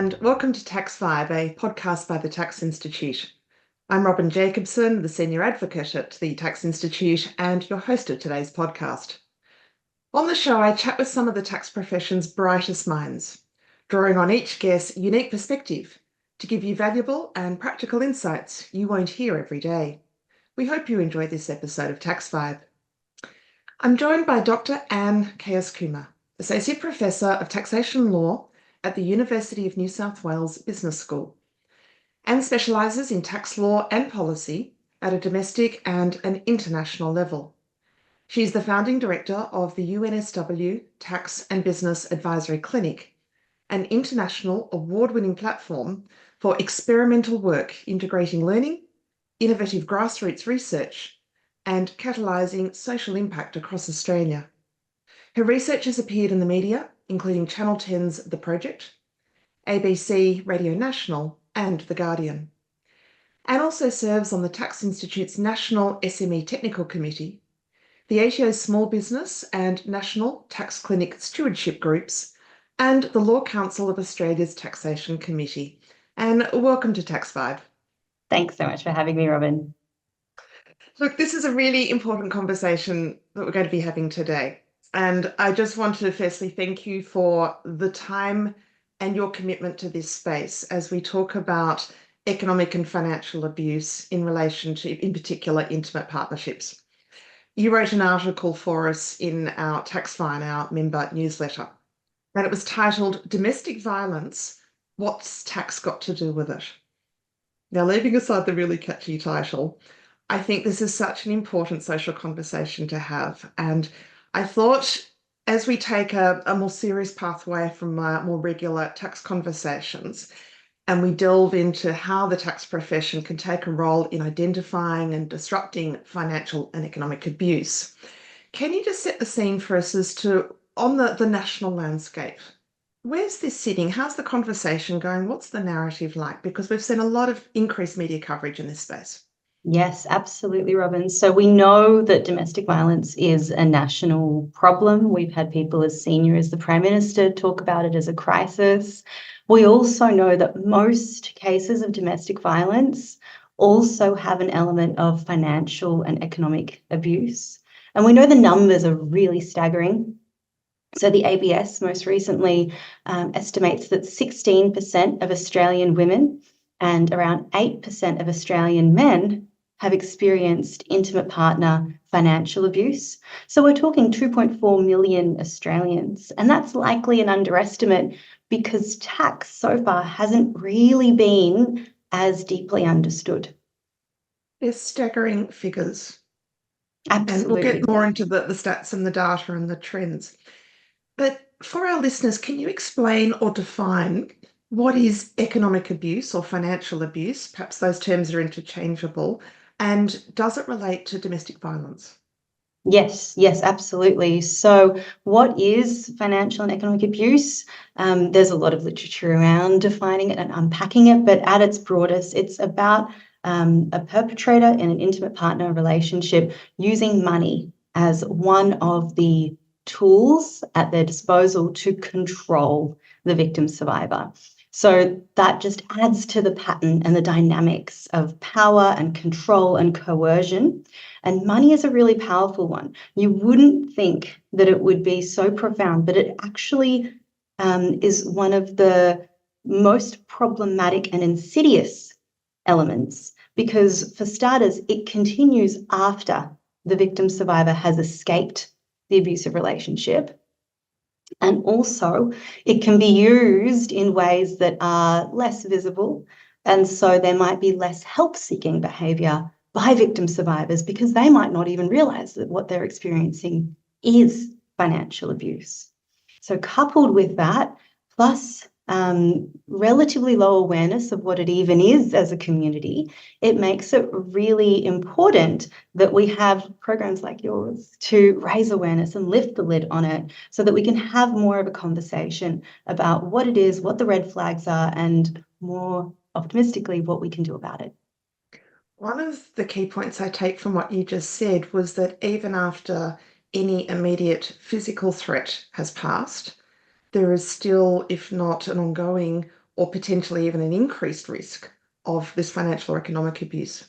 and welcome to TaxVibe, a podcast by the Tax Institute. I'm Robyn Jacobson, the Senior Advocate at the Tax Institute and your host of today's podcast. On the show, I chat with some of the tax profession's brightest minds, drawing on each guest's unique perspective to give you valuable and practical insights you won't hear every day. We hope you enjoy this episode of TaxVibe. I'm joined by Dr Ann Kayis-Kumar, Associate Professor of Taxation Law at the University of New South Wales Business School, and specialises in tax law and policy at a domestic and an international level. She's the founding director of the UNSW Tax and Business Advisory Clinic, an international award-winning platform for experimental work integrating learning, innovative grassroots research, and catalysing social impact across Australia. Her research has appeared in the media, including Channel 10's The Project, ABC Radio National, and The Guardian, and also serves on the Tax Institute's National SME Technical Committee, the ATO's Small Business and National Tax Clinic Stewardship Groups, and the Law Council of Australia's Taxation Committee. And welcome to TaxVibe. Thanks so much for having me, Robyn. Look, this is a really important conversation that we're going to be having today. And I just want to firstly thank you for the time and your commitment to this space as we talk about economic and financial abuse in relation to, in particular, intimate partnerships. You wrote an article for us in our TaxVibe, our member newsletter, and it was titled Domestic Violence, What's Tax Got to Do with It? Now, leaving aside the really catchy title, I think this is such an important social conversation to have. And I thought as we take a more serious pathway from more regular tax conversations, and we delve into how the tax profession can take a role in identifying and disrupting financial and economic abuse, can you just set the scene for us as to, on the national landscape, where's this sitting? How's the conversation going? What's the narrative like? Because we've seen a lot of increased media coverage in this space. Yes, absolutely, Robyn. So we know that domestic violence is a national problem. We've had people as senior as the Prime Minister talk about it as a crisis. We also know that most cases of domestic violence also have an element of financial and economic abuse. And we know the numbers are really staggering. So the ABS most recently estimates that 16% of Australian women and around 8% of Australian men have experienced intimate partner financial abuse. So we're talking 2.4 million Australians, and that's likely an underestimate because tax so far hasn't really been as deeply understood. They're staggering figures. Absolutely. And we'll get more into the stats and the data and the trends. But for our listeners, can you explain or define what is economic abuse or financial abuse? Perhaps those terms are interchangeable. And does it relate to domestic violence? Yes, absolutely. So what is financial and economic abuse? There's a lot of literature around defining it and unpacking it, but at its broadest, it's about a perpetrator in an intimate partner relationship using money as one of the tools at their disposal to control the victim survivor. So that just adds to the pattern and the dynamics of power and control and coercion. And money is a really powerful one. You wouldn't think that it would be so profound, but it actually is one of the most problematic and insidious elements because, for starters, it continues after the victim survivor has escaped the abusive relationship. And also, it can be used in ways that are less visible. And so there might be less help-seeking behaviour by victim survivors because they might not even realise that what they're experiencing is financial abuse. So coupled with that, plus relatively low awareness of what it even is as a community, it makes it really important that we have programs like yours to raise awareness and lift the lid on it so that we can have more of a conversation about what it is, what the red flags are, and more optimistically, what we can do about it. One of the key points I take from what you just said was that even after any immediate physical threat has passed, there is still, if not an ongoing or potentially even an increased risk of this financial or economic abuse.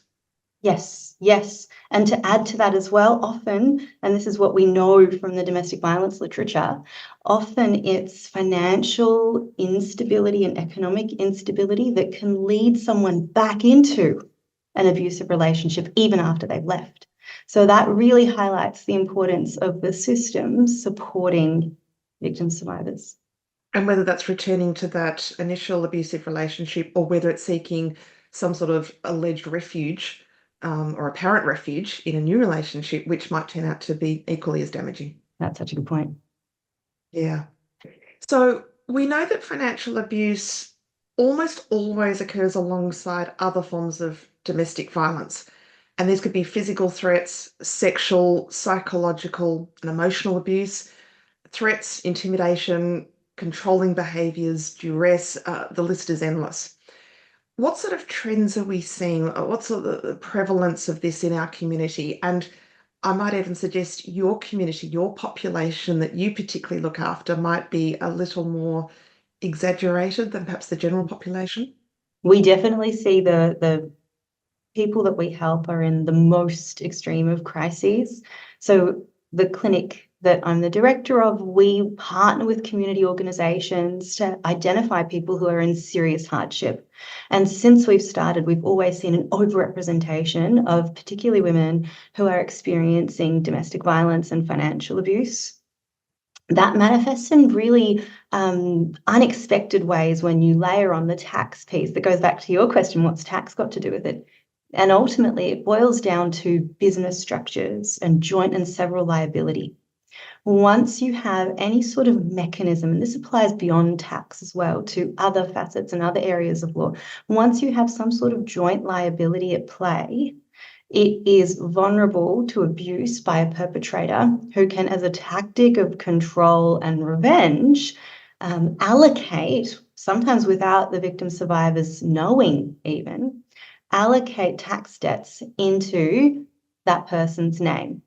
Yes, yes. And to add to that as well, often, and this is what we know from the domestic violence literature, often it's financial instability and economic instability that can lead someone back into an abusive relationship even after they've left. So that really highlights the importance of the systems supporting victim survivors. And whether that's returning to that initial abusive relationship or whether it's seeking some sort of alleged refuge or apparent refuge in a new relationship, which might turn out to be equally as damaging. That's such a good point. Yeah. So we know that financial abuse almost always occurs alongside other forms of domestic violence. And these could be physical threats, sexual, psychological, and emotional abuse, threats, intimidation, controlling behaviours, duress, the list is endless. What sort of trends are we seeing? What's the prevalence of this in our community? And I might even suggest your community, your population that you particularly look after might be a little more exaggerated than perhaps the general population. We definitely see the people that we help are in the most extreme of crises. So the clinic that I'm the director of, we partner with community organisations to identify people who are in serious hardship. And since we've started, we've always seen an overrepresentation of particularly women who are experiencing domestic violence and financial abuse. That manifests in really unexpected ways when you layer on the tax piece. That goes back to your question, what's tax got to do with it? And ultimately, it boils down to business structures and joint and several liability. Once you have any sort of mechanism, and this applies beyond tax as well to other facets and other areas of law, once you have some sort of joint liability at play, it is vulnerable to abuse by a perpetrator who can, as a tactic of control and revenge, allocate, sometimes without the victim survivors knowing even, allocate tax debts into that person's name.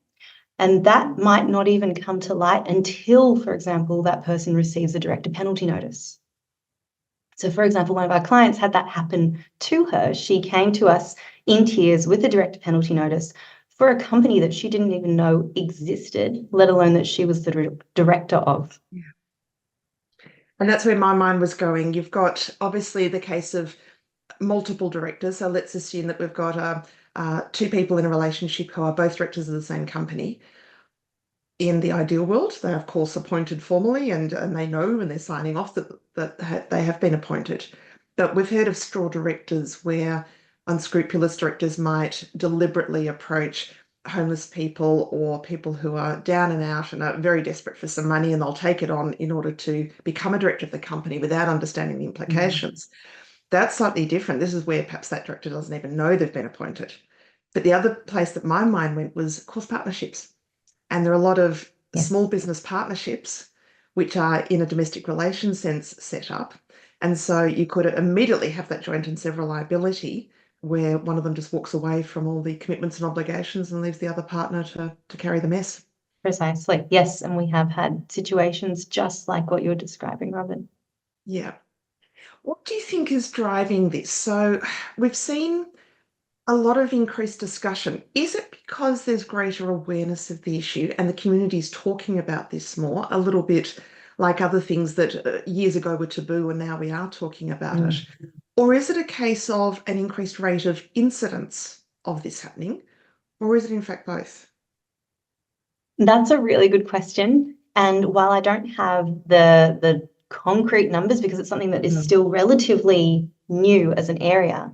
And that might not even come to light until, for example, that person receives a director penalty notice. So, for example, one of our clients had that happen to her. She came to us in tears with a director penalty notice for a company that she didn't even know existed, let alone that she was the director of. Yeah. And that's where my mind was going. You've got obviously the case of multiple directors. So let's assume that we've got two people in a relationship who are both directors of the same company. In the ideal world, they're of course appointed formally and they know when they're signing off that they have been appointed. But we've heard of straw directors where unscrupulous directors might deliberately approach homeless people or people who are down and out and are very desperate for some money, and they'll take it on in order to become a director of the company without understanding the implications. That's slightly different. This is where perhaps that director doesn't even know they've been appointed. But the other place that my mind went was, of course, partnerships. And there are a lot of small business partnerships which are in a domestic relations sense set up. And so you could immediately have that joint and several liability where one of them just walks away from all the commitments and obligations and leaves the other partner to carry the mess. Precisely. Yes. And we have had situations just like what you're describing, Robyn. Yeah. What do you think is driving this? So we've seen a lot of increased discussion. Is it because there's greater awareness of the issue and the community's talking about this more, a little bit like other things that years ago were taboo and now we are talking about it? Or is it a case of an increased rate of incidents of this happening? Or is it in fact both? That's a really good question. And while I don't have the concrete numbers because it's something that is still relatively new as an area,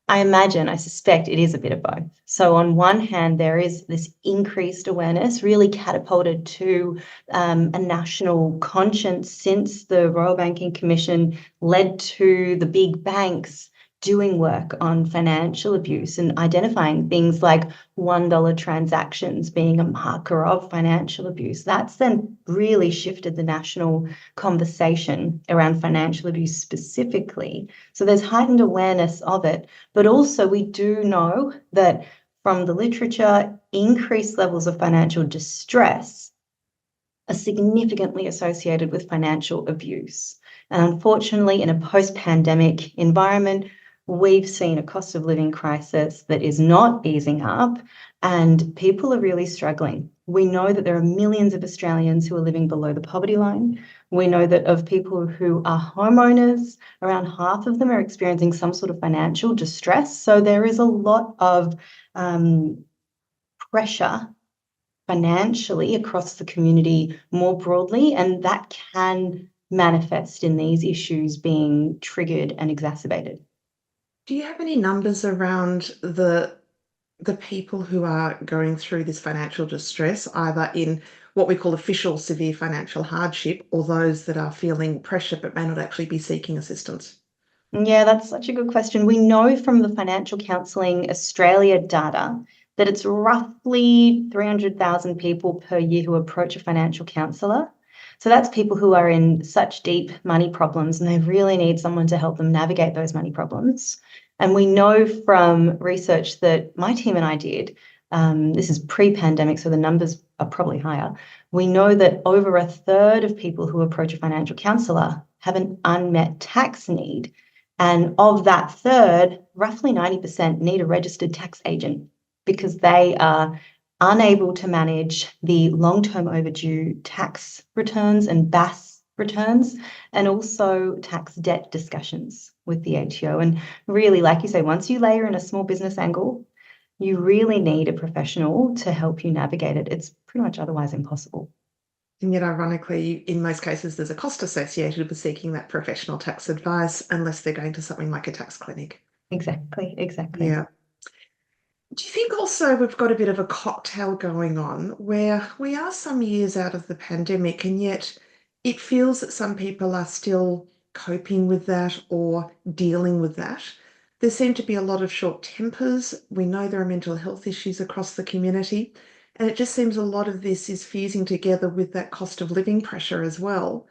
I suspect it is a bit of both. So on one hand, there is this increased awareness really catapulted to a national conscience since the Royal Banking Commission led to the big banks doing work on financial abuse and identifying things like $1 transactions being a marker of financial abuse. That's then really shifted the national conversation around financial abuse specifically. So there's heightened awareness of it, but also we do know that from the literature, increased levels of financial distress are significantly associated with financial abuse. And unfortunately, in a post-pandemic environment, we've seen a cost of living crisis that is not easing up, and people are really struggling. We know that there are millions of Australians who are living below the poverty line. We know that of people who are homeowners, around half of them are experiencing some sort of financial distress. So there is a lot of pressure financially across the community more broadly, and that can manifest in these issues being triggered and exacerbated. Do you have any numbers around the people who are going through this financial distress, either in what we call official severe financial hardship, or those that are feeling pressure but may not actually be seeking assistance? Yeah, that's such a good question. We know from the Financial Counselling Australia data that it's roughly 300,000 people per year who approach a financial counsellor. So that's people who are in such deep money problems and they really need someone to help them navigate those money problems. And we know from research that my team and I did, this is pre-pandemic, so the numbers are probably higher. We know that over a third of people who approach a financial counsellor have an unmet tax need. And of that third, roughly 90% need a registered tax agent because they are unable to manage the long-term overdue tax returns and BAS returns, and also tax debt discussions with the ATO. And really, like you say, once you layer in a small business angle, you really need a professional to help you navigate it. It's pretty much otherwise impossible. And yet, ironically, in most cases, there's a cost associated with seeking that professional tax advice unless they're going to something like a tax clinic. Exactly. Yeah. Do you think also we've got a bit of a cocktail going on where we are some years out of the pandemic and yet it feels that some people are still coping with that or dealing with that? There seem to be a lot of short tempers. We know there are mental health issues across the community, and it just seems a lot of this is fusing together with that cost of living pressure as well.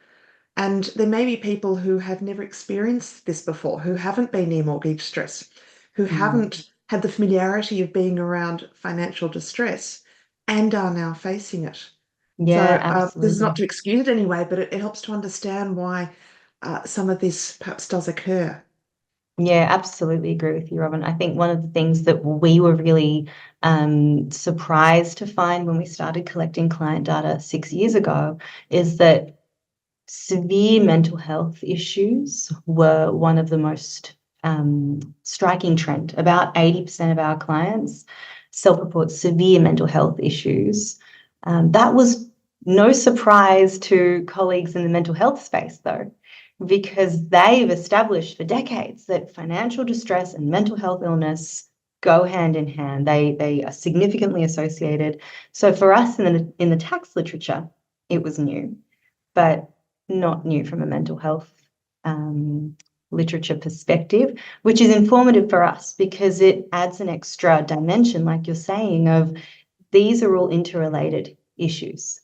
And there may be people who have never experienced this before, who haven't been near mortgage stress, who haven't had the familiarity of being around financial distress and are now facing it. Yeah, So this is not absolutely. to excuse it anyway, but it helps to understand why some of this perhaps does occur. Yeah, absolutely agree with you, Robyn. I think one of the things that we were really surprised to find when we started collecting client data 6 years ago is that severe mental health issues were one of the most striking trend. About 80% of our clients self-report severe mental health issues. That was no surprise to colleagues in the mental health space, though, because they've established for decades that financial distress and mental health illness go hand in hand. They are significantly associated. So for us in the tax literature, it was new, but not new from a mental health literature perspective, which is informative for us because it adds an extra dimension, like you're saying, of these are all interrelated issues.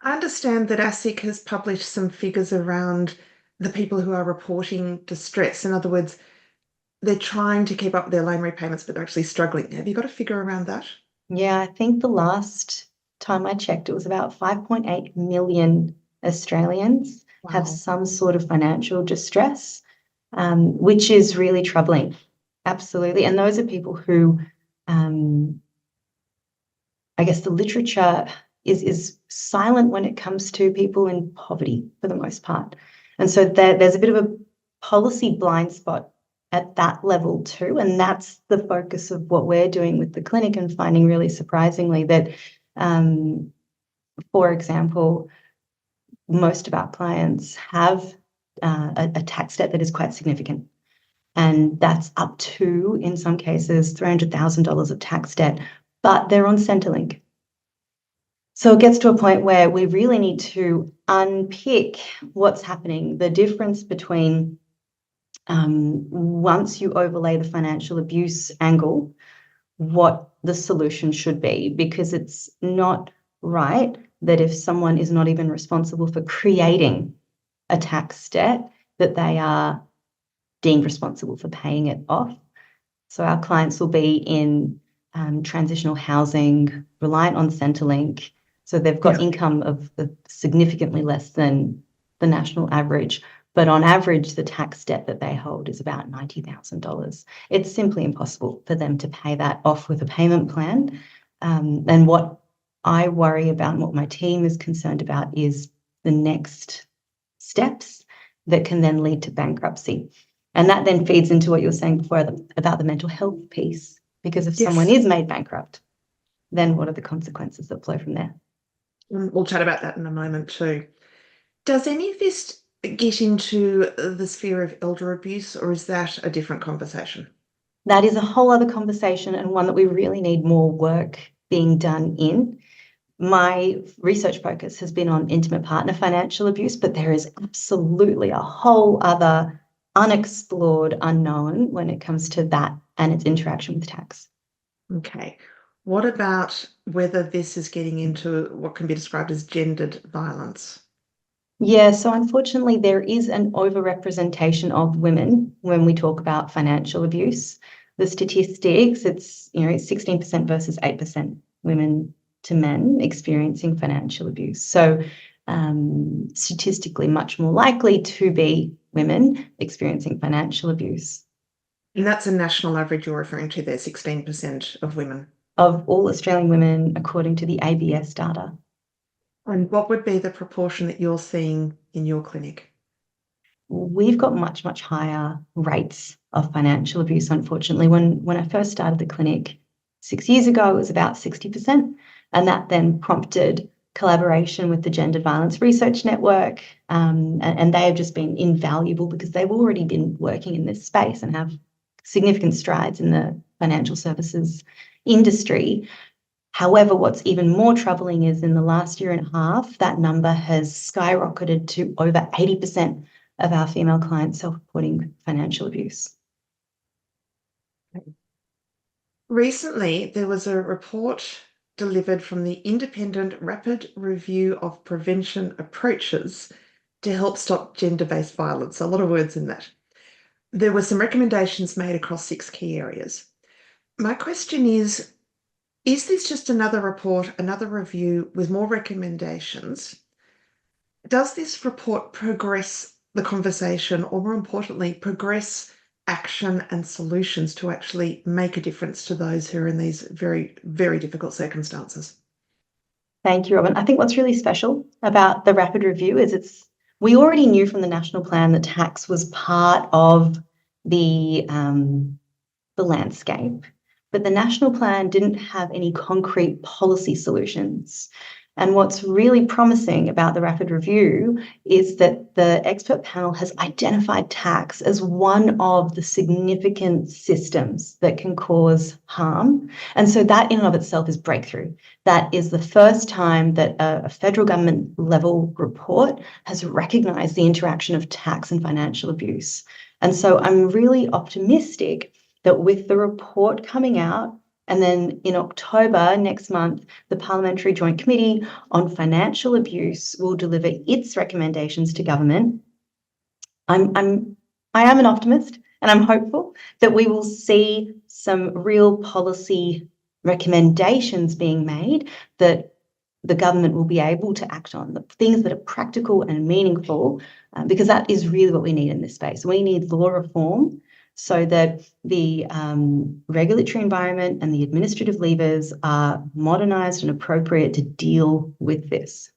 I understand that ASIC has published some figures around the people who are reporting distress. In other words, they're trying to keep up with their loan repayments, but they're actually struggling. Have you got a figure around that? Yeah, I think the last time I checked, it was about 5.8 million Australians have some sort of financial distress, which is really troubling. Absolutely. And those are people who, I guess the literature is silent when it comes to people in poverty for the most part. And so there's a bit of a policy blind spot at that level too. And that's the focus of what we're doing with the clinic and finding really surprisingly that, for example, most of our clients have a tax debt that is quite significant. And that's up to, in some cases, $300,000 of tax debt, but they're on Centrelink. So it gets to a point where we really need to unpick what's happening, the difference between once you overlay the financial abuse angle, what the solution should be, because it's not right that if someone is not even responsible for creating a tax debt, that they are deemed responsible for paying it off. So our clients will be in transitional housing, reliant on Centrelink. So they've got income of significantly less than the national average, but on average, the tax debt that they hold is about $90,000. It's simply impossible for them to pay that off with a payment plan. And what I worry about and what my team is concerned about is the next steps that can then lead to bankruptcy. And that then feeds into what you were saying before about the mental health piece, because if someone is made bankrupt, then what are the consequences that flow from there? We'll chat about that in a moment too. Does any of this get into the sphere of elder abuse, or is that a different conversation? That is a whole other conversation, and one that we really need more work being done in. My research focus has been on intimate partner financial abuse, but there is absolutely a whole other unexplored unknown when it comes to that and its interaction with tax. Okay. What about whether this is getting into what can be described as gendered violence? Yeah, so unfortunately, there is an overrepresentation of women when we talk about financial abuse. The statistics, it's 16% versus 8% women to men experiencing financial abuse. So statistically much more likely to be women experiencing financial abuse. And that's a national average you're referring to there, 16% of women. Of all Australian women, according to the ABS data. And what would be the proportion that you're seeing in your clinic? We've got much, much higher rates of financial abuse, unfortunately. When I first started the clinic 6 years ago, it was about 60%. And that then prompted collaboration with the Gender Violence Research Network. And they have just been invaluable because they've already been working in this space and have significant strides in the financial services industry. However, what's even more troubling is in the last year and a half, that number has skyrocketed to over 80% of our female clients self-reporting financial abuse. Recently, there was a report delivered from the Independent Rapid Review of Prevention Approaches to help stop gender-based violence. A lot of words in that. There were some recommendations made across 6 key areas. My question is this just another report, another review with more recommendations? Does this report progress the conversation, or more importantly, progress action and solutions to actually make a difference to those who are in these very, very difficult circumstances? Thank you, Robyn. I think what's really special about the rapid review is we already knew from the national plan that tax was part of the landscape, but the national plan didn't have any concrete policy solutions. And what's really promising about the rapid review is that the expert panel has identified tax as one of the significant systems that can cause harm. And so that in and of itself is breakthrough. That is the first time that a federal government level report has recognised the interaction of tax and financial abuse. And so I'm really optimistic that with the report coming out, and then in October next month, the Parliamentary Joint Committee on Financial Abuse will deliver its recommendations to government. I am an optimist, and I'm hopeful that we will see some real policy recommendations being made that the government will be able to act on, the things that are practical and meaningful, because that is really what we need in this space. We need law reform so that the regulatory environment and the administrative levers are modernised and appropriate to deal with this.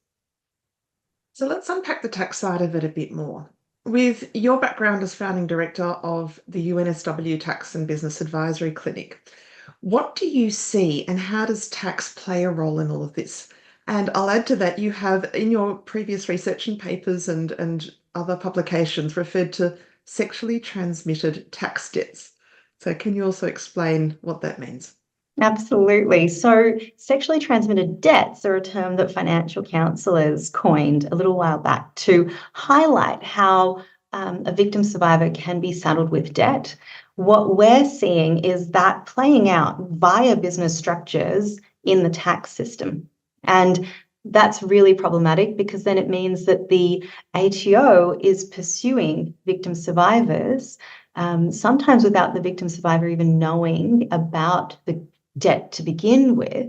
So let's unpack the tax side of it a bit more. With your background as founding director of the UNSW Tax and Business Advisory Clinic, what do you see and how does tax play a role in all of this? And I'll add to that, you have in your previous research and papers and other publications referred to sexually transmitted tax debts. So can you also explain what that means? Absolutely. So sexually transmitted debts are a term that financial counsellors coined a little while back to highlight how a victim survivor can be saddled with debt. What we're seeing is that playing out via business structures in the tax system. And that's really problematic because then it means that the ATO is pursuing victim survivors, sometimes without the victim survivor even knowing about the debt to begin with.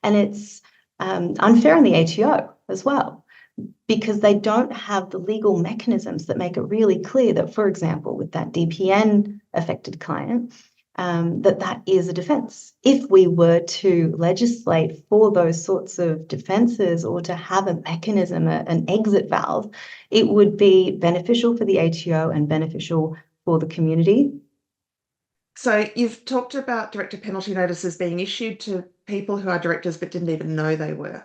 And it's unfair on the ATO as well, because they don't have the legal mechanisms that make it really clear that, for example, with that DPN affected client, that is a defence. If we were to legislate for those sorts of defences or to have a mechanism, an exit valve, it would be beneficial for the ATO and beneficial for the community. So you've talked about director penalty notices being issued to people who are directors but didn't even know they were.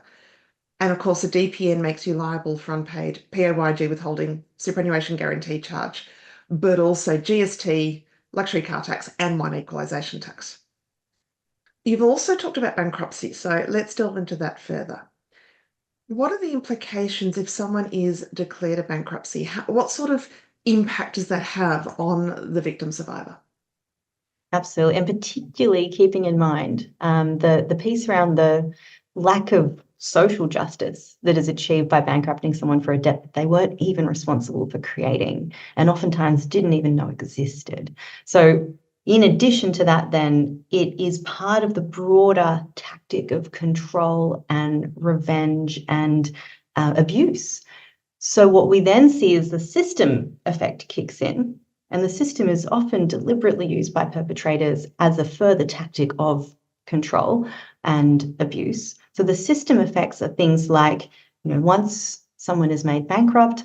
And of course, the DPN makes you liable for unpaid PAYG withholding, superannuation guarantee charge, but also GST, luxury car tax, and wine equalisation tax. You've also talked about bankruptcy, so let's delve into that further. What are the implications if someone is declared a bankruptcy? What sort of impact does that have on the victim survivor? Absolutely, and particularly keeping in mind the piece around the lack of social justice that is achieved by bankrupting someone for a debt that they weren't even responsible for creating and oftentimes didn't even know existed. So in addition to that, then, it is part of the broader tactic of control and revenge and abuse. So what we then see is the system effect kicks in, and the system is often deliberately used by perpetrators as a further tactic of control and abuse. So the system effects are things like, once someone is made bankrupt,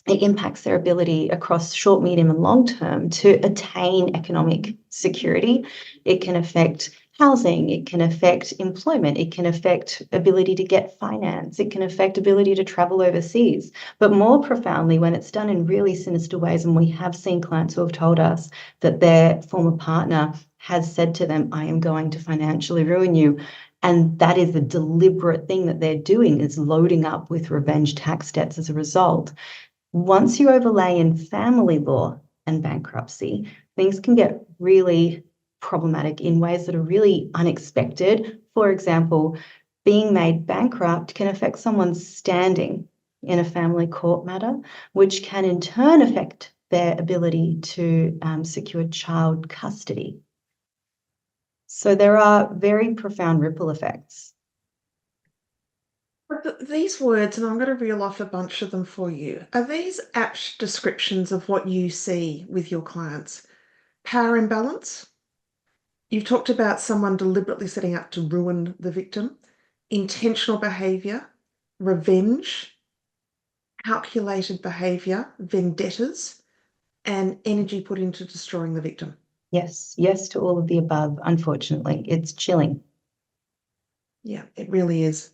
it impacts their ability across short, medium, and long term to attain economic security. It can affect housing, it can affect employment, it can affect ability to get finance, it can affect ability to travel overseas. But more profoundly, when it's done in really sinister ways, and we have seen clients who have told us that their former partner has said to them, I am going to financially ruin you. And that is the deliberate thing that they're doing, is loading up with revenge tax debts as a result. Once you overlay in family law and bankruptcy, things can get really problematic in ways that are really unexpected. For example, being made bankrupt can affect someone's standing in a family court matter, which can in turn affect their ability to secure child custody. So there are very profound ripple effects. But these words, and I'm going to reel off a bunch of them for you, are these apt descriptions of what you see with your clients? Power imbalance? You've talked about someone deliberately setting out to ruin the victim, intentional behaviour, revenge, calculated behaviour, vendettas, and energy put into destroying the victim. Yes to all of the above. Unfortunately, it's chilling. Yeah, it really is.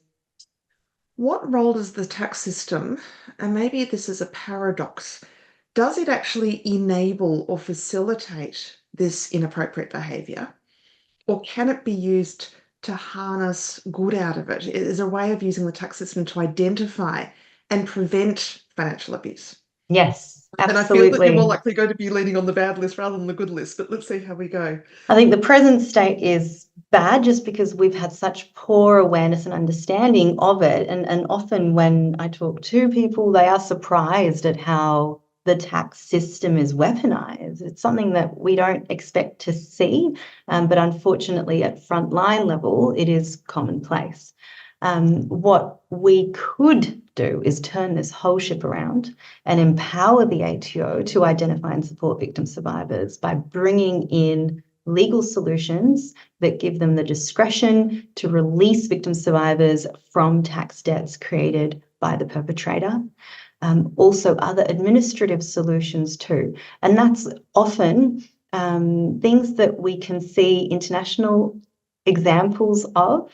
What role does the tax system, and maybe this is a paradox, does it actually enable or facilitate this inappropriate behaviour? Or can it be used to harness good out of it? Is there a way of using the tax system to identify and prevent financial abuse? Yes, And I feel that you're more absolutely. likely going to be leaning on the bad list rather than the good list, but let's see how we go. I think the present state is bad just because we've had such poor awareness and understanding of it. And often when I talk to people, they are surprised at how the tax system is weaponized. It's something that we don't expect to see, but unfortunately at frontline level, it is commonplace. What we could do is turn this whole ship around and empower the ATO to identify and support victim survivors by bringing in legal solutions that give them the discretion to release victim survivors from tax debts created by the perpetrator. Also other administrative solutions too. And that's often things that we can see international examples of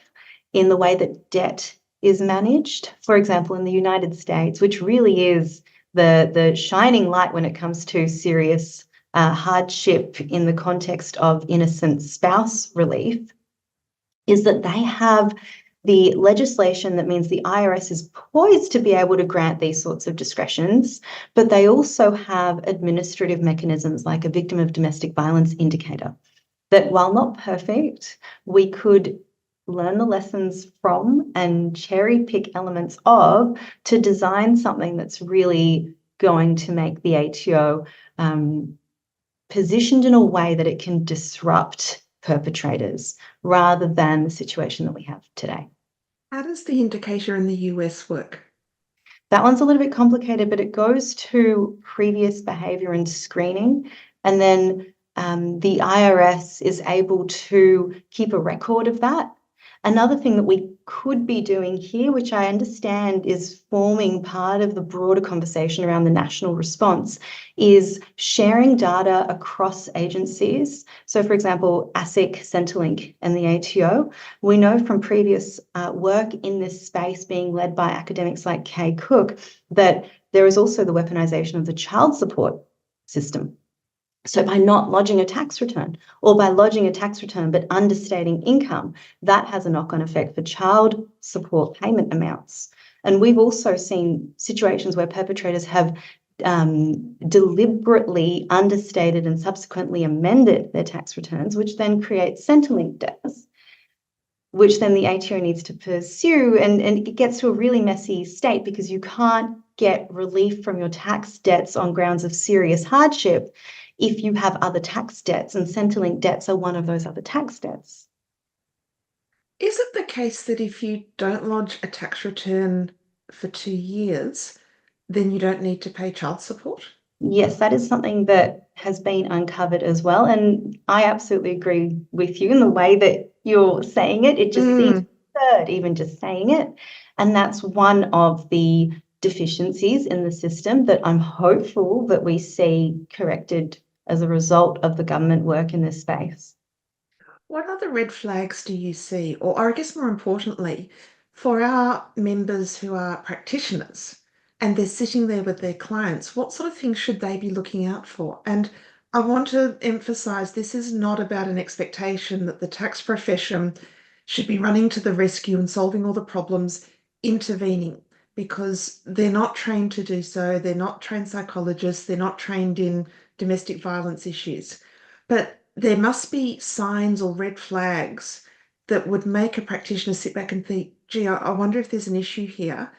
in the way that debt is managed. For example, in the United States, which really is the shining light when it comes to serious hardship in the context of innocent spouse relief, is that they have the legislation that means the IRS is poised to be able to grant these sorts of discretions, but they also have administrative mechanisms like a victim of domestic violence indicator that, while not perfect, we could learn the lessons from and cherry pick elements of to design something that's really going to make the ATO positioned in a way that it can disrupt perpetrators rather than the situation that we have today. How does the indicator in the US work? That one's a little bit complicated, but it goes to previous behaviour and screening. And then the IRS is able to keep a record of that. Another thing that we could be doing here, which I understand is forming part of the broader conversation around the national response, is sharing data across agencies. So, for example, ASIC, Centrelink, and the ATO. We know from previous work in this space being led by academics like Kay Cook that there is also the weaponisation of the child support system. So by not lodging a tax return, or by lodging a tax return but understating income, that has a knock-on effect for child support payment amounts. And we've also seen situations where perpetrators have deliberately understated and subsequently amended their tax returns, which then creates Centrelink debts, which then the ATO needs to pursue, and it gets to a really messy state because you can't get relief from your tax debts on grounds of serious hardship if you have other tax debts, and Centrelink debts are one of those other tax debts. Is it the case that if you don't lodge a tax return for 2 years, then you don't need to pay child support? Yes, that is something that has been uncovered as well. And I absolutely agree with you in the way that you're saying it. It just seems absurd, even just saying it. And that's one of the deficiencies in the system that I'm hopeful that we see corrected as a result of the government work in this space. What other red flags do you see? Or I guess more importantly, for our members who are practitioners and they're sitting there with their clients, what sort of things should they be looking out for? And I want to emphasize this is not about an expectation that the tax profession should be running to the rescue and solving all the problems, intervening, because they're not trained to do so. They're not trained psychologists. They're not trained in domestic violence issues. But there must be signs or red flags that would make a practitioner sit back and think, gee, I wonder if there's an issue here.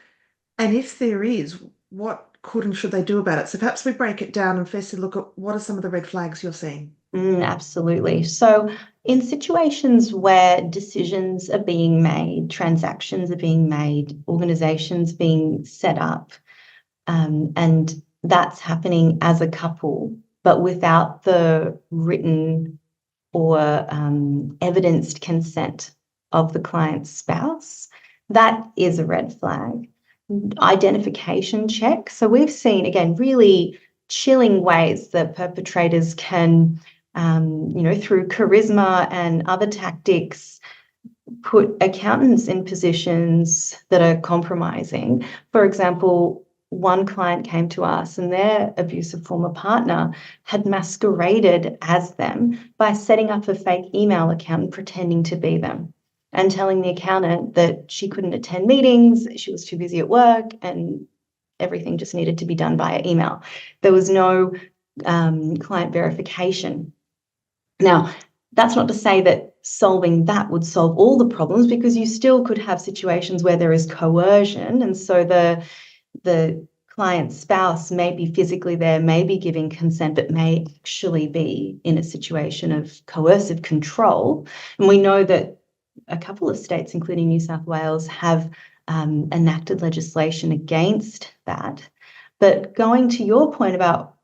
And if there is, what could and should they do about it? So perhaps we break it down and firstly look at what are some of the red flags you're seeing? Absolutely. So in situations where decisions are being made, transactions are being made, organizations being set up, and that's happening as a couple, but without the written or evidenced consent of the client's spouse, that is a red flag. Identification check. So we've seen, again, really chilling ways that perpetrators can, through charisma and other tactics, put accountants in positions that are compromising. For example, one client came to us and their abusive former partner had masqueraded as them by setting up a fake email account and pretending to be them and telling the accountant that she couldn't attend meetings, she was too busy at work, and everything just needed to be done via email. There was no client verification. Now, that's not to say that solving that would solve all the problems, because you still could have situations where there is coercion, and so the client's spouse may be physically there, may be giving consent, but may actually be in a situation of coercive control. And we know that a couple of states, including New South Wales, have enacted legislation against that. But going to your point about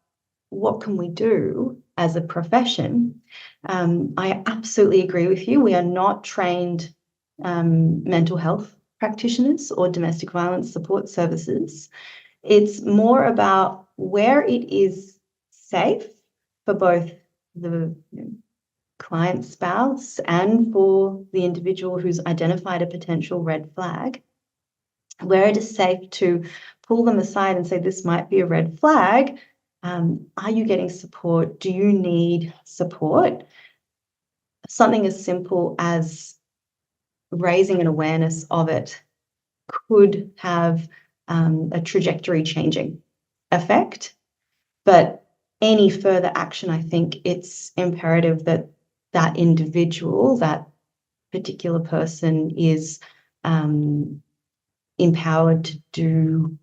what can we do as a profession, I absolutely agree with you. We are not trained mental health practitioners or domestic violence support services. It's more about where it is safe for both the client spouse and for the individual who's identified a potential red flag, where it is safe to pull them aside and say, this might be a red flag. Are you getting support? Do you need support? Something as simple as raising an awareness of it could have a trajectory changing effect. But any further action, I think it's imperative that that individual, that particular person, is empowered to do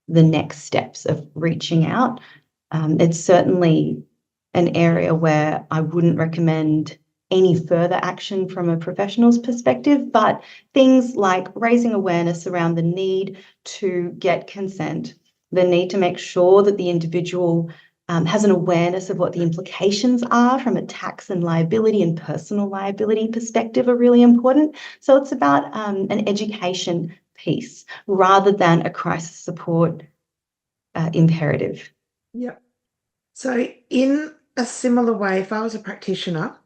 the next steps of reaching out. It's certainly an area where I wouldn't recommend any further action from a professional's perspective, but things like raising awareness around the need to get consent, the need to make sure that the individual has an awareness of what the implications are from a tax and liability and personal liability perspective are really important. So it's about an education piece rather than a crisis support imperative. Yep. So in a similar way, if I was a practitioner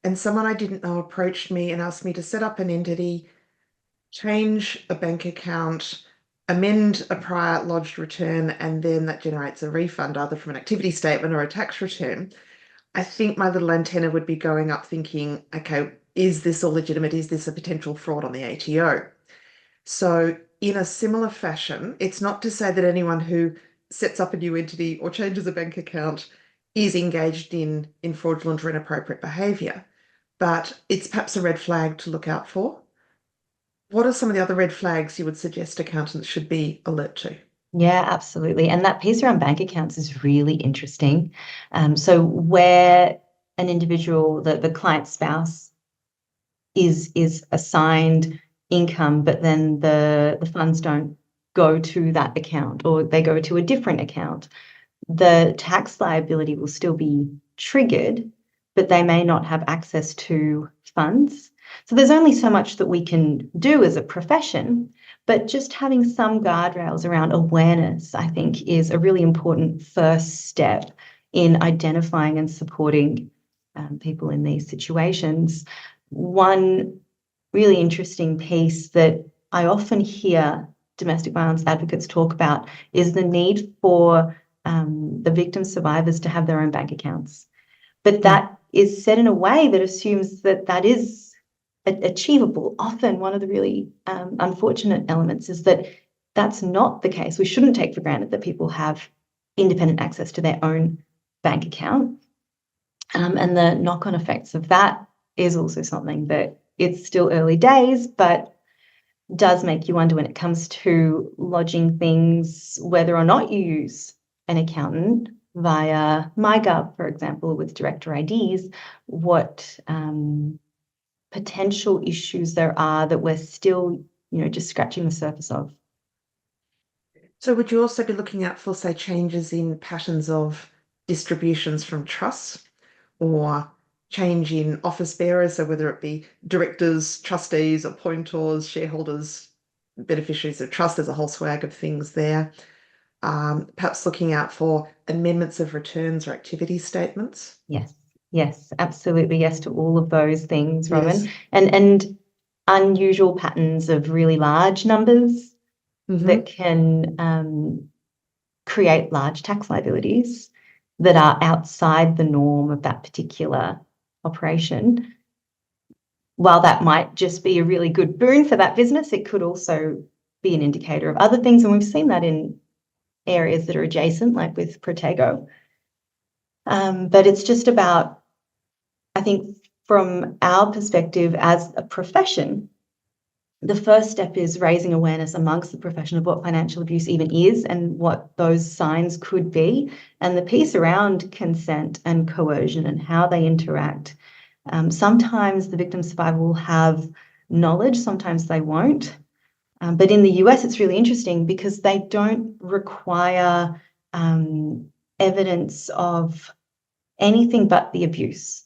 and someone I didn't know approached me and asked me to set up an entity, change a bank account, amend a prior lodged return, and then that generates a refund either from an activity statement or a tax return, I think my little antenna would be going up thinking, okay, is this all legitimate? Is this a potential fraud on the ATO? So in a similar fashion, it's not to say that anyone who sets up a new entity or changes a bank account is engaged in fraudulent or inappropriate behaviour, but it's perhaps a red flag to look out for. What are some of the other red flags you would suggest accountants should be alert to? Yeah, absolutely. And that piece around bank accounts is really interesting. So where an individual, the client spouse is assigned income, but then the funds don't go to that account or they go to a different account, the tax liability will still be triggered, but they may not have access to funds. So there's only so much that we can do as a profession, but just having some guardrails around awareness, I think, is a really important first step in identifying and supporting people in these situations. One really interesting piece that I often hear domestic violence advocates talk about is the need for the victim survivors to have their own bank accounts. But that is said in a way that assumes that that is achievable. Often one of the really unfortunate elements is that that's not the case. We shouldn't take for granted that people have independent access to their own bank account. And the knock-on effects of that is also something that it's still early days, but does make you wonder when it comes to lodging things, whether or not you use an accountant via MyGov, for example, with director IDs, what potential issues there are that we're still, just scratching the surface of. So would you also be looking out for, say, changes in patterns of distributions from trusts or change in office bearers, so whether it be directors, trustees, appointors, shareholders, beneficiaries of trust, there's a whole swag of things there. Perhaps looking out for amendments of returns or activity statements. Yes, absolutely. Yes to all of those things, Robyn. Yes. And unusual patterns of really large numbers that can create large tax liabilities that are outside the norm of that particular operation. While that might just be a really good boon for that business, it could also be an indicator of other things. And we've seen that in areas that are adjacent, like with Protego. But it's just about, I think, from our perspective as a profession, the first step is raising awareness amongst the profession of what financial abuse even is and what those signs could be, and the piece around consent and coercion and how they interact. Sometimes the victim survivor will have knowledge, sometimes they won't. But in the US, it's really interesting because they don't require evidence of anything but the abuse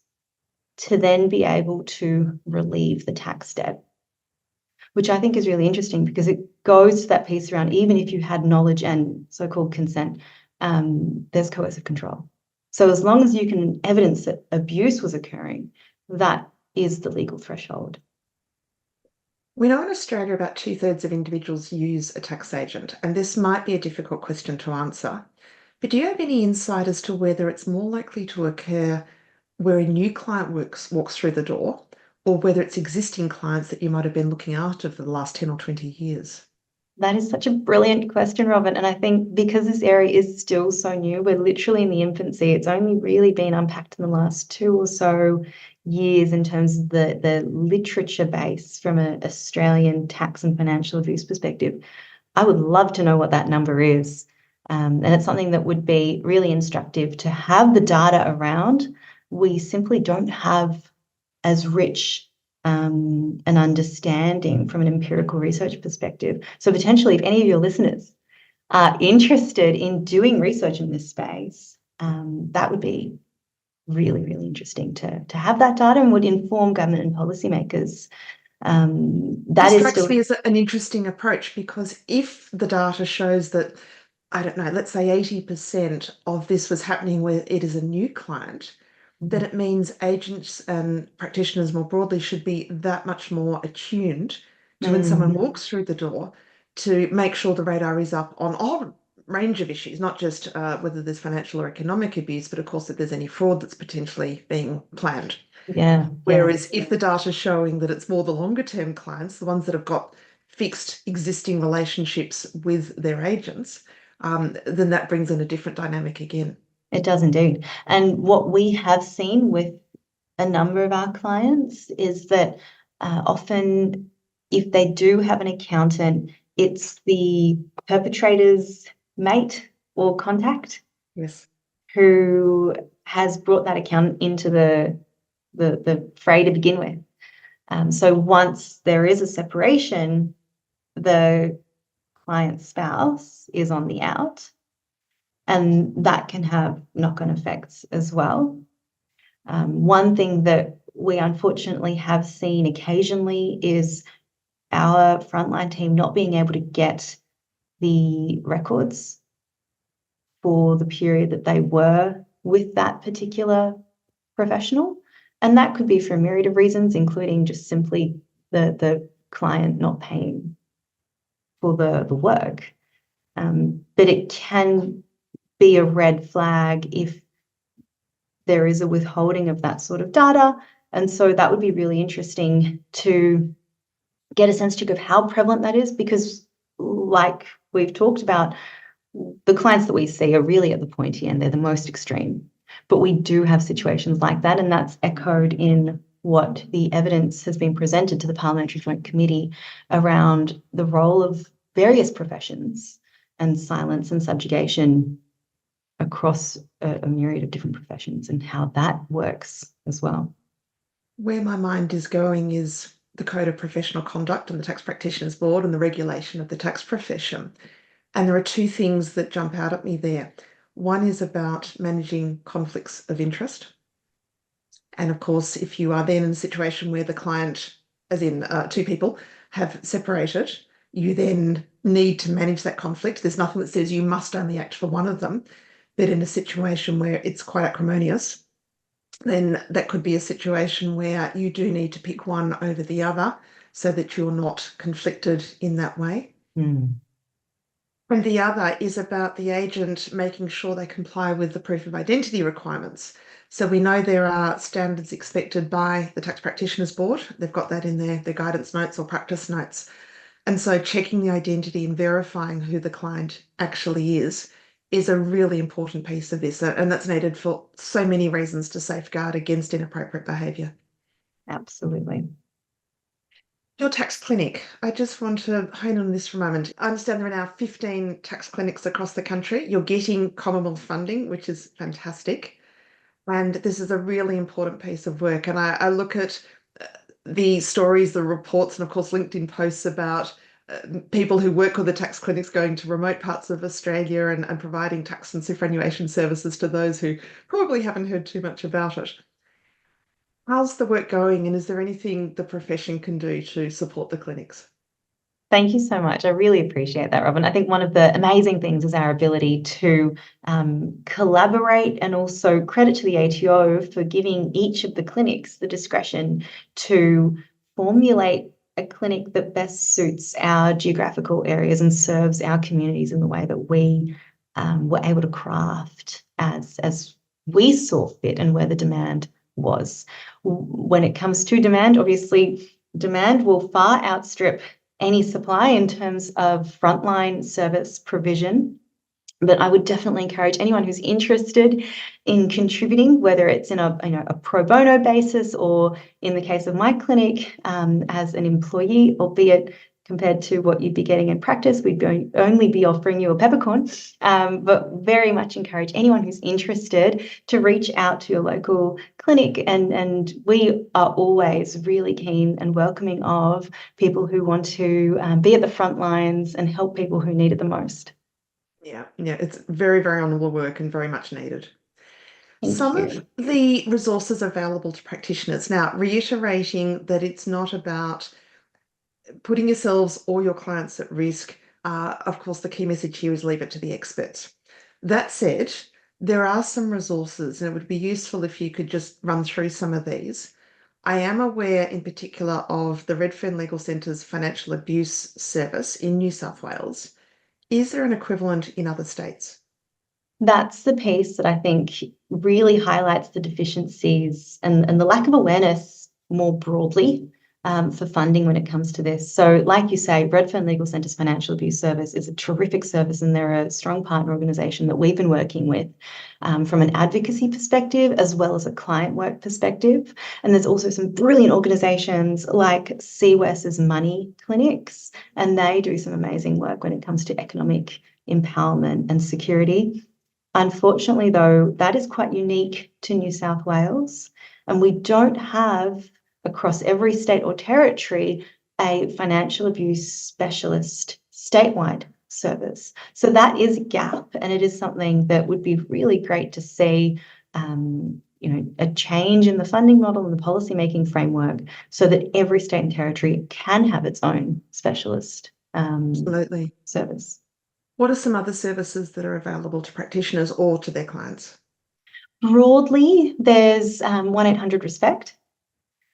to then be able to relieve the tax debt, which I think is really interesting because it goes to that piece around even if you had knowledge and so-called consent, there's coercive control. So as long as you can evidence that abuse was occurring, that is the legal threshold. We know in Australia about 2/3 of individuals use a tax agent, and this might be a difficult question to answer. But do you have any insight as to whether it's more likely to occur where a new client walks through the door, or whether it's existing clients that you might have been looking after for the last 10 or 20 years? That is such a brilliant question, Robyn. And I think because this area is still so new, we're literally in the infancy. It's only really been unpacked in the last 2 or so years in terms of the literature base from an Australian tax and financial abuse perspective. I would love to know what that number is. And it's something that would be really instructive to have the data around. We simply don't have as rich an understanding from an empirical research perspective. So potentially, if any of your listeners are interested in doing research in this space, that would be really, really interesting to have that data, and would inform government and policymakers. That It is strikes still me as an interesting approach, because if the data shows that, I don't know, let's say 80% of this was happening where it is a new client, then it means agents and practitioners more broadly should be that much more attuned to when someone walks through the door, to make sure the radar is up on all range of issues, not just whether there's financial or economic abuse, but of course if there's any fraud that's potentially being planned. Yeah. Whereas if the data is showing that it's more the longer term clients, the ones that have got fixed existing relationships with their agents, then that brings in a different dynamic again. It does indeed. And what we have seen with a number of our clients is that often, if they do have an accountant, it's the perpetrator's mate or contact. Yes. Who has brought that accountant into the fray to begin with. So once there is a separation, the client's spouse is on the out, and that can have knock-on effects as well. One thing that we unfortunately have seen occasionally is our frontline team not being able to get the records for the period that they were with that particular professional. And that could be for a myriad of reasons, including just simply the client not paying for the work. But it can be a red flag if there is a withholding of that sort of data. And so that would be really interesting to get a sense check of how prevalent that is, because like we've talked about, the clients that we see are really at the pointy end. They're the most extreme. But we do have situations like that, and that's echoed in what the evidence has been presented to the Parliamentary Joint Committee around the role of various professions and silence and subjugation across a myriad of different professions, and how that works as well. Where my mind is going is the Code of Professional Conduct and the Tax Practitioners Board and the regulation of the tax profession. And there are two things that jump out at me there. One is about managing conflicts of interest. And of course, if you are then in a situation where the client, as in two people, have separated, you then need to manage that conflict. There's nothing that says you must only act for one of them. But in a situation where it's quite acrimonious, then that could be a situation where you do need to pick one over the other so that you're not conflicted in that way. And the other is about the agent making sure they comply with the proof of identity requirements. So we know there are standards expected by the Tax Practitioners Board. They've got that in their guidance notes or practice notes. And so checking the identity and verifying who the client actually is a really important piece of this. And that's needed for so many reasons to safeguard against inappropriate behaviour. Absolutely. Your tax clinic, I just want to hone on this for a moment. I understand there are now 15 tax clinics across the country. You're getting Commonwealth funding, which is fantastic. And this is a really important piece of work. And I look at the stories, the reports, and of course LinkedIn posts about people who work with the tax clinics going to remote parts of Australia and providing tax and superannuation services to those who probably haven't heard too much about it. How's the work going, and is there anything the profession can do to support the clinics? Thank you so much. I really appreciate that, Robyn. I think one of the amazing things is our ability to collaborate, and also credit to the ATO for giving each of the clinics the discretion to formulate a clinic that best suits our geographical areas and serves our communities in the way that we were able to craft as we saw fit and where the demand was. When it comes to demand, obviously demand will far outstrip any supply in terms of frontline service provision. But I would definitely encourage anyone who's interested in contributing, whether it's in a pro bono basis, or in the case of my clinic, as an employee, albeit compared to what you'd be getting in practice. We'd only be offering you a peppercorn, but very much encourage anyone who's interested to reach out to your local clinic. And we are always really keen and welcoming of people who want to be at the front lines and help people who need it the most. Yeah, it's very, very honourable work and very much needed. Some Thank of you. the resources available to practitioners. Now, reiterating that it's not about putting yourselves or your clients at risk. Of course, the key message here is leave it to the experts. That said, there are some resources, and it would be useful if you could just run through some of these. I am aware in particular of the Redfern Legal Centre's financial abuse service in New South Wales. Is there an equivalent in other states? That's the piece that I think really highlights the deficiencies and the lack of awareness more broadly for funding when it comes to this. So like you say, Redfern Legal Centre's Financial Abuse Service is a terrific service, and they're a strong partner organisation that we've been working with from an advocacy perspective as well as a client work perspective. And there's also some brilliant organisations like CWES's Money Clinics, and they do some amazing work when it comes to economic empowerment and security. Unfortunately, though, that is quite unique to New South Wales, and we don't have across every state or territory a financial abuse specialist statewide service. So that is a gap, and it is something that would be really great to see, a change in the funding model and the policymaking framework so that every state and territory can have its own specialist Absolutely. service. What are some other services that are available to practitioners or to their clients? Broadly, there's 1-800-RESPECT.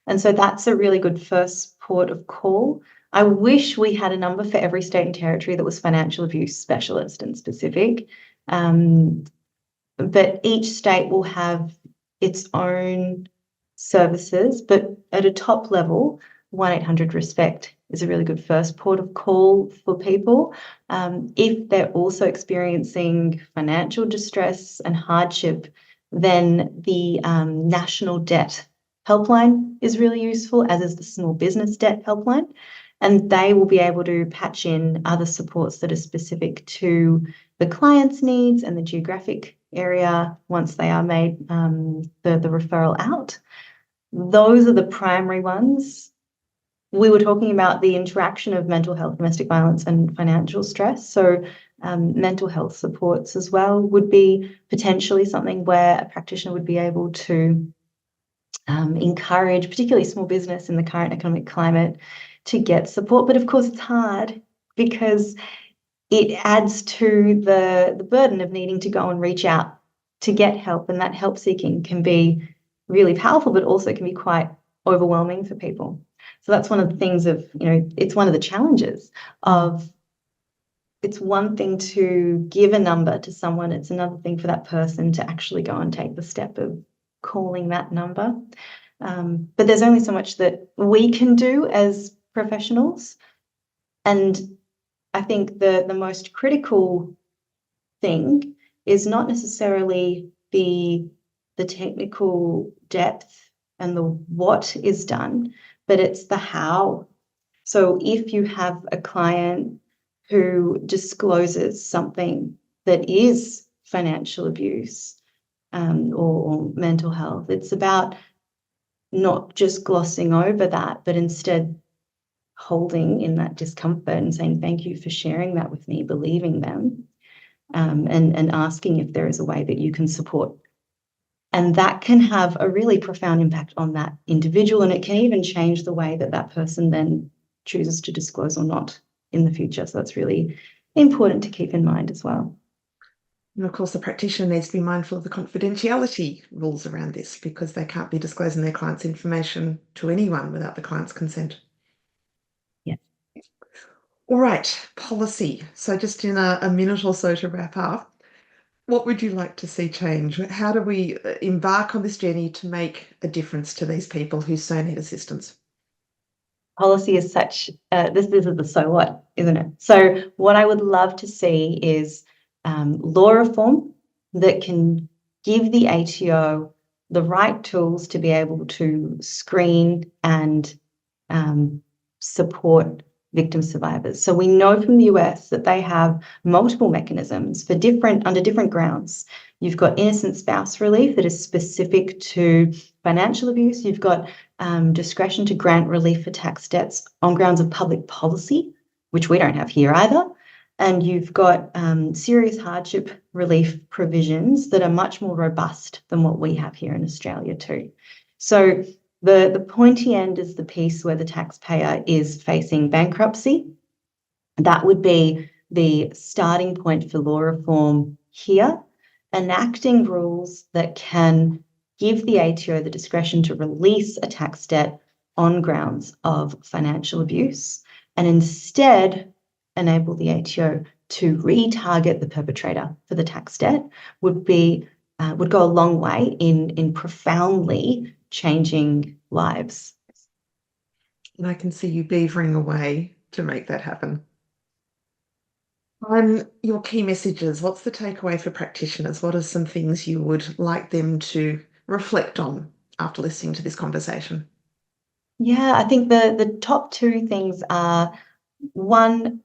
And so that's a really good first port of call. I wish we had a number for every state and territory that was financial abuse specialist and specific. But each state will have its own services. But at a top level, 1-800-RESPECT is a really good first port of call for people. If they're also experiencing financial distress and hardship, then the National Debt Helpline is really useful, as is the Small Business Debt Helpline. And they will be able to patch in other supports that are specific to the client's needs and the geographic area once they are made the referral out. Those are the primary ones. We were talking about the interaction of mental health, domestic violence, and financial stress. So mental health supports as well would be potentially something where a practitioner would be able to encourage, particularly small business in the current economic climate, to get support. But of course, it's hard because it adds to the burden of needing to go and reach out to get help. And that help seeking can be really powerful, but also can be quite overwhelming for people. So that's one of the things of, it's one of the challenges of, it's one thing to give a number to someone, it's another thing for that person to actually go and take the step of calling that number. But there's only so much that we can do as professionals. And I think the most critical thing is not necessarily the technical depth and the what is done, but it's the how. So if you have a client who discloses something that is financial abuse or mental health, it's about not just glossing over that, but instead holding in that discomfort and saying, thank you for sharing that with me, believing them, and asking if there is a way that you can support. And that can have a really profound impact on that individual, and it can even change the way that that person then chooses to disclose or not in the future. So that's really important to keep in mind as well. And of course, the practitioner needs to be mindful of the confidentiality rules around this, because they can't be disclosing their client's information to anyone without the client's consent. Yeah. All right, policy. So just in a minute or so to wrap up, what would you like to see change? How do we embark on this journey to make a difference to these people who so need assistance? Policy is such, this is the so what, isn't it? So what I would love to see is law reform that can give the ATO the right tools to be able to screen and support victim survivors. So we know from the US that they have multiple mechanisms for under different grounds. You've got innocent spouse relief that is specific to financial abuse. You've got discretion to grant relief for tax debts on grounds of public policy, which we don't have here either. And you've got serious hardship relief provisions that are much more robust than what we have here in Australia too. So the pointy end is the piece where the taxpayer is facing bankruptcy. That would be the starting point for law reform here, enacting rules that can give the ATO the discretion to release a tax debt on grounds of financial abuse, and instead enable the ATO to retarget the perpetrator for the tax debt would go a long way in profoundly changing lives. And I can see you beavering away to make that happen. Your key messages, what's the takeaway for practitioners? What are some things you would like them to reflect on after listening to this conversation? Yeah, I think the top two things are, one,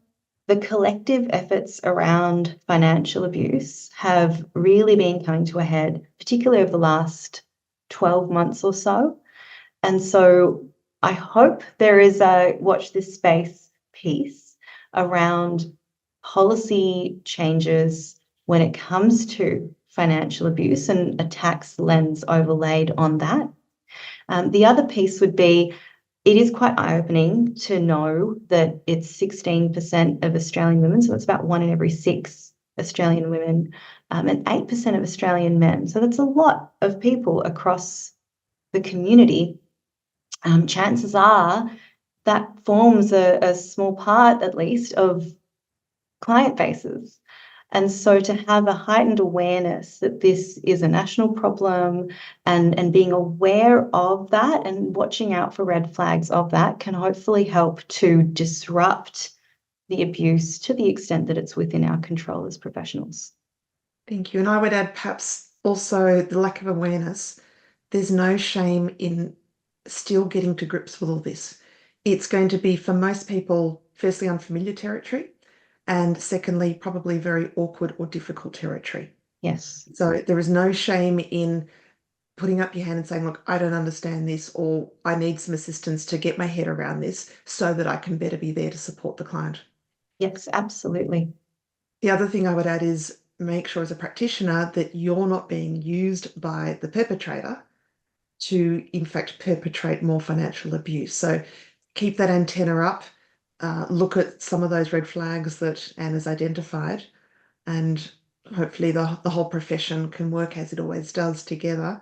the collective efforts around financial abuse have really been coming to a head, particularly over the last 12 months or so. And so I hope there is a watch this space piece around policy changes when it comes to financial abuse and a tax lens overlaid on that. The other piece would be, it is quite eye-opening to know that it's 16% of Australian women, so it's about 1 in every 6 Australian women, and 8% of Australian men. So that's a lot of people across the community. Chances are that forms a small part, at least, of client bases. And so to have a heightened awareness that this is a national problem and being aware of that and watching out for red flags of that can hopefully help to disrupt the abuse to the extent that it's within our control as professionals. Thank you. And I would add perhaps also the lack of awareness. There's no shame in still getting to grips with all this. It's going to be, for most people, firstly, unfamiliar territory, and secondly, probably very awkward or difficult territory. Yes. So there is no shame in putting up your hand and saying, look, I don't understand this, or I need some assistance to get my head around this so that I can better be there to support the client. Yes, absolutely. The other thing I would add is make sure as a practitioner that you're not being used by the perpetrator to, in fact, perpetrate more financial abuse. So keep that antenna up. Look at some of those red flags that Anne has identified, and hopefully the whole profession can work, as it always does, together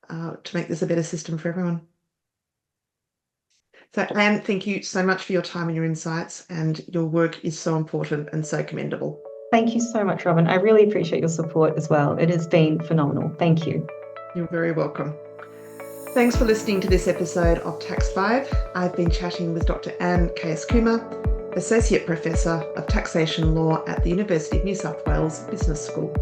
to make this a better system for everyone. So Anne, thank you so much for your time and your insights, and your work is so important and so commendable. Thank you so much, Robyn. I really appreciate your support as well. It has been phenomenal. Thank you. You're very welcome. Thanks for listening to this episode of TaxVibe. I've been chatting with Dr Ann Kayis-Kumar, Associate Professor of Taxation Law at the University of New South Wales Business School.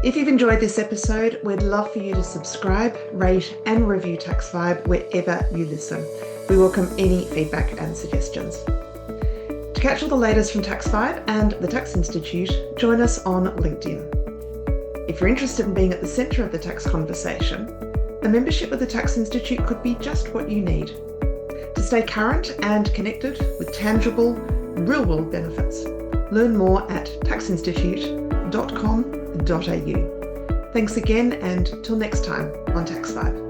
If you've enjoyed this episode, we'd love for you to subscribe, rate and review TaxVibe wherever you listen. We welcome any feedback and suggestions. To catch all the latest from TaxVibe and the Tax Institute, join us on LinkedIn. If you're interested in being at the centre of the tax conversation, a membership with the Tax Institute could be just what you need to stay current and connected with tangible, real-world benefits. Learn more at taxinstitute.com.au. Thanks again, and till next time on TaxVibe.